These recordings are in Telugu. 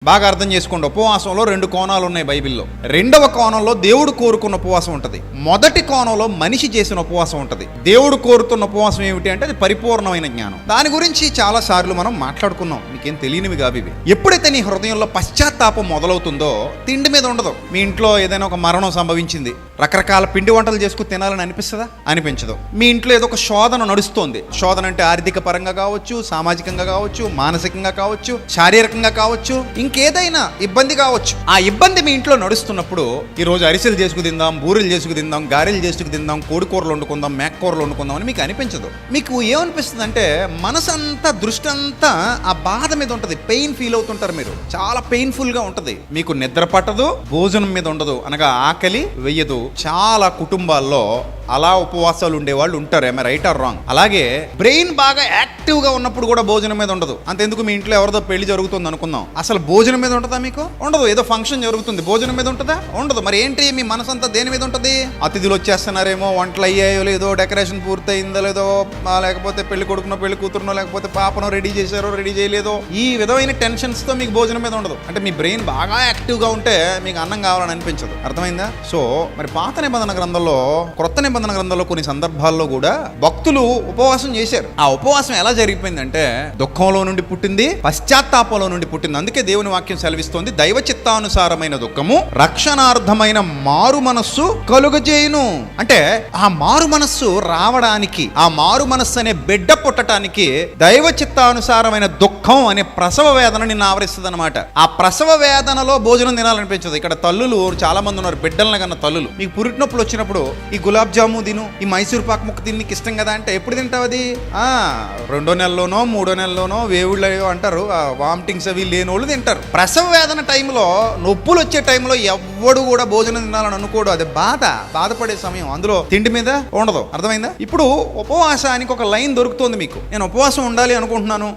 బాగా అర్థం చేసుకోండి. ఉపవాసంలో 2 కోణాలు ఉన్నాయి బైబిల్లో. రెండవ కోణంలో దేవుడు కోరుకున్న ఉపవాసం ఉంటుంది. మొదటి కోణంలో మనిషి చేసిన ఉపవాసం ఉంటుంది. దేవుడు కోరుతున్న ఉపవాసం ఏమిటి అంటే అది పరిపూర్ణమైన జ్ఞానం. దాని గురించి చాలా సార్లు మనం మాట్లాడుకున్నాం. మీకేం తెలియనివి కావు ఇవి. ఎప్పుడైతే నీ హృదయంలో పశ్చాత్తాపం మొదలవుతుందో తిండి మీద ఉండదు. మీ ఇంట్లో ఏదైనా ఒక మరణం సంభవించింది, రకరకాల పిండి వంటలు చేసుకుని తినాలని అనిపిస్తుందా? అనిపించదు. మీ ఇంట్లో ఏదో ఒక శోధన నడుస్తోంది. శోధన అంటే ఆర్థిక పరంగా కావచ్చు, సామాజికంగా కావచ్చు, మానసికంగా కావచ్చు, శారీరకంగా కావచ్చు, ఇంకేదైనా ఇబ్బంది కావచ్చు. ఆ ఇబ్బంది మీ ఇంట్లో నడుస్తున్నప్పుడు ఈరోజు అరిసెలు చేసుకు తిందాం, బూరెలు చేసుకు తిందాం, గారెలు చేసుకు తిందాం, కోడికూరలు వండుకుందాం, మేకకూరలు వండుకుందాం అని మీకు అనిపించదు. మీకు ఏమనిపిస్తుంది అంటే మనసంతా, దృష్టి అంతా ఆ బాధ మీద ఉంటుంది. పెయిన్ ఫీల్ అవుతుంటారు మీరు. చాలా పెయిన్ఫుల్ గా ఉంటుంది. మీకు నిద్ర పట్టదు, భోజనం మీద ఉండదు, అనగా ఆకలి వెయ్యదు. చాలా కుటుంబాల్లో అలా ఉపవాసాలు ఉండేవాళ్ళు ఉంటారు. ఏమైనా రైట్ ఆర్ రాంగ్? అలాగే బ్రెయిన్ బాగా యాక్టివ్ గా ఉన్నప్పుడు కూడా భోజనం మీద ఉండదు. అంతెందుకు, మీ ఇంట్లో ఎవరిదో పెళ్లి జరుగుతుంది అనుకుందాం, అసలు భోజనం మీద ఉంటుందా? మీకు ఉండదు. ఏదో ఫంక్షన్ జరుగుతుంది, భోజనం మీద ఉంటుందా? ఉండదు. మరి ఏంటి, మీ మనసంతా దేని మీద ఉంటుంది? అతిథులు వచ్చేస్తున్నారేమో, వంటలు అయ్యాయో లేదో, డెకరేషన్ పూర్తయిందో లేదో, లేకపోతే పెళ్లి కొడుకునో పెళ్లి కూతురునో లేకపోతే పాపనో రెడీ చేశారో రెడీ చేయలేదో, ఈ విధమైన టెన్షన్స్ తో మీకు భోజనం మీద ఉండదు. అంటే మీ బ్రెయిన్ బాగా యాక్టివ్ గా ఉంటే మీకు అన్నం కావాలని అనిపించదు. అర్థమైందా? సో మరి పాత నిబంధన గ్రంథంలో, క్రొత్త నిబంధన గ్రంథంలో కొన్ని సందర్భాల్లో కూడా భక్తులు ఉపవాసం చేశారు. ఆ ఉపవాసం ఎలా జరిగిపోయిందంటే దుఃఖంలో నుండి పుట్టింది, పశ్చాత్తాపంలో నుండి పుట్టింది. అందుకే దేవుని వాక్యం సెలవిస్తోంది, దైవ చిత్తానుసారమైన దుఃఖము రక్షణార్థమైన మారు మనస్సు కలుగజేయును. అంటే ఆ మారు మనస్సు రావడానికి, ఆ మారు మనస్సు అనే బిడ్డ పుట్టడానికి దైవ చిత్తానుసారమైన దుఃఖం అనే ప్రసవ వేదన నిన్ను ఆవరిస్తుంది అనమాట. ఆ ప్రసవ వేదనలో భోజనం తినాలనిపించదు. ఇక్కడ తల్లులు చాలా మంది ఉన్నారు, బిడ్డలను కన్నా తల్లులు. మీకు పురిటినొప్పులు వచ్చినప్పుడు ఈ గులాబ్ జాము తిను, ఈ మైసూర్ పాక్ ముక్క తిని నీకు ఇష్టం కదా అంటే ఎప్పుడు తింటావు అది? 2వ నెలలోనో 3వ నెలలోనో వేవుళ్ళు అంటారు, వామిటింగ్స్ అవి లేని వాళ్ళు తింటారు. ప్రసవ వేదన టైంలో, నొప్పులు వచ్చే టైంలో ఎవ్వడు కూడా భోజనం తినాలని అనుకోడు. అది బాధపడే సమయం. అందులో తిండి మీద ఉండదు. అర్థమైందా? ఇప్పుడు ఉపవాసానికి ఒక లైన్ దొరుకుతుంది మీకు. నేను ఉపవాసం ఉండాలి అనుకుంటున్నాను.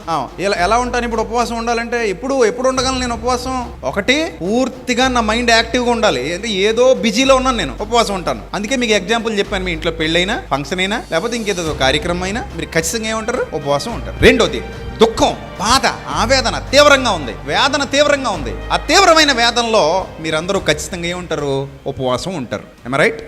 ఎలా ఉంటాను ఇప్పుడు? ఉపవాసం ఉండాలంటే ఎప్పుడు ఉండగలను నేను ఉపవాసం? ఒకటి, పూర్తిగా నా మైండ్ యాక్టివ్గా ఉండాలి. అంటే ఏదో బిజీలో ఉన్నాను, నేను ఉపవాసం ఉంటాను. అందుకే మీకు ఎగ్జాంపుల్ చెప్పాను. మీ ఇంట్లో పెళ్ళైనా, ఫంక్షన్ అయినా, లేకపోతే ఇంకేదో కార్యక్రమం అయినా మీరు ఖచ్చితంగా ఏమంటారు? ఉపవాసం ఉంటారు. రెండోది, దుఃఖం, బాధ, ఆవేదన తీవ్రంగా ఉంది, వేదన తీవ్రంగా ఉంది. ఆ తీవ్రమైన వేదనలో మీరందరూ ఖచ్చితంగా ఏమంటారు? ఉపవాసం ఉంటారు. ఏమ రైట్?